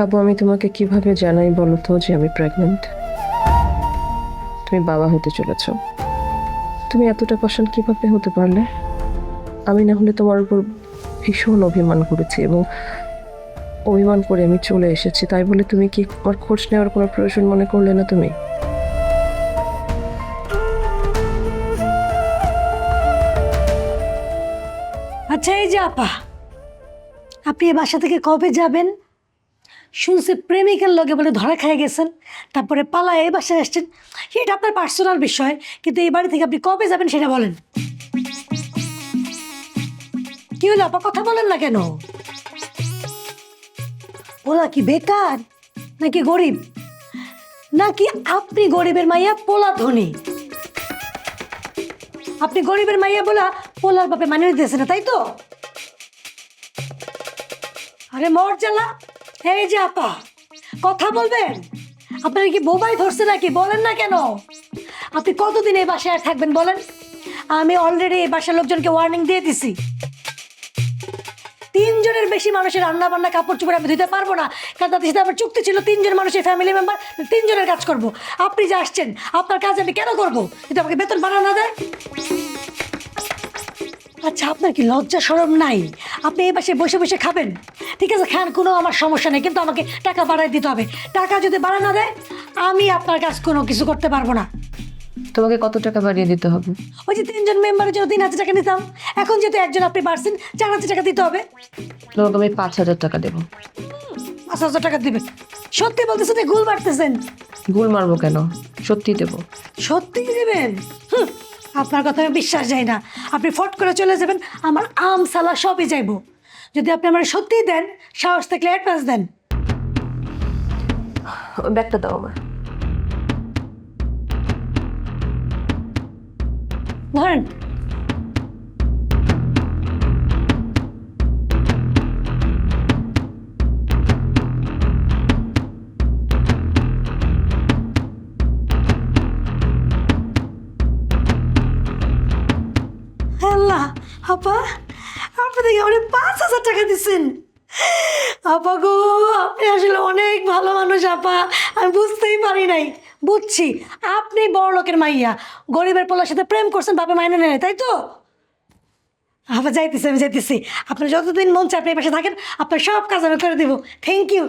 আবু, আমি তোমাকে কিভাবে জানাই বলো তো যে আমি প্রেগনেন্ট? তুমি বাবা হতে চলেছ। তুমি এতটা পছন্দ কিভাবে হতে পারলে? আমি না হলে তোমার উপর ভীষণ অভিমান করেছি এবং অভিমান করে আমি চলে এসেছি, তাই বলে তুমি কি আমার খোঁজ নেওয়ার কোনো প্রয়োজন মনে করলে না তুমি? আচ্ছা এই যে আপা, আপনি এই বাসা থেকে কবে যাবেন? শুনছি প্রেমিকের লগে বলে ধরা খেয়ে গেছেন, তারপরে পালায় এই বাসায় আসছেন। সেটা আপনার পার্সোনাল বিষয়, কিন্তু এই বাড়ি থেকে আপনি কবে যাবেন সেটা বলেন। কি হলো আপা, কথা বলেন না কেন? পোলা কি বেকার নাকি গরিব, নাকি আপনি গরিবের মাইয়া পোলা ধনী? আপনি গরিবের মাইয়া বলা পোলার বাপে মানে দিতেছে না, তাই তো? আরে মর জ্বালা। এই যে আপা, কথা বলবেন। আপনার কি বোবাই ধরছে নাকি? বলেন না কেন? আপনি কতদিন এই বাসায় আর থাকবেন বলেন? আমি অলরেডি এই বাসার লোকজনকে ওয়ার্নিং দিয়ে দিছি, 3 জনের বেশি মানুষের রান্না বান্না কাপড় চোপড় আমি ধুতে পারবো না, কারণ তাদের সাথে আমার চুক্তি ছিল 3 জন মানুষের ফ্যামিলি মেম্বার 3 জনের কাজ করব। আপনি যে আসছেন, আপনার কাজ আমি কেন করবো যদি আমাকে বেতন বাড়ানো না দেয়? আচ্ছা, আপনার কি লজ্জা শরম নাই? আপনি এই বাসায় বসে বসে খাবেন, ঠিক আছে খান, কোনো আমার সমস্যা নেই, কিন্তু আমাকে টাকা বাড়াই দিতে হবে। টাকা যদি বাড়া না দেয়, আমি আপনার কাজ কোনো কিছু করতে পারবো না। তোমাকে কত টাকা বাড়িয়ে দিতে হবে? ওই যে 3 জন মেম্বারের জন্য 3,000 টাকা নিতাম, এখন যেহেতু একজন আপনি বাড়ছেন, 4,000 টাকা দিতে হবে। তোমাকে আমি 5,000 টাকা দেবো। 5,000 টাকা দিবেন? সত্যি বলতেছেন যে গুল বাড়তেছেন? ভুল মারবো কেন, সত্যি দেবো। সত্যি দিবেন? আপনার কথা আমি বিশ্বাস যাই না। আপনি ফট করে চলে যাবেন, আমার আম সালা সবই যাইব। যদি আপনি আমার সত্যিই দেন, সাহস থাকলে অ্যাডভান্স দেন। ওই ব্যাগটা দাও আমার। ধরেন। আল্লাহ, আপা আপনি দেখে অনেক 5,000 টাকা দিচ্ছেন। আপা গো, আপনি আসলে অনেক ভালো মানুষ আপা, আমি বুঝতেই পারি নাই। বুঝছি, আপনি বড় লোকের মাইয়া, গরিবের পোলার সাথে প্রেম করছেন, বাপে মাইনে নেয়, তাই তো? আপা যাইতেছি, আমি যাইতেছি। আপনার যতদিন মন চায় আপনি এই পাশে থাকেন, আপনার সব কাজ আমি করে দেবো। Thank you.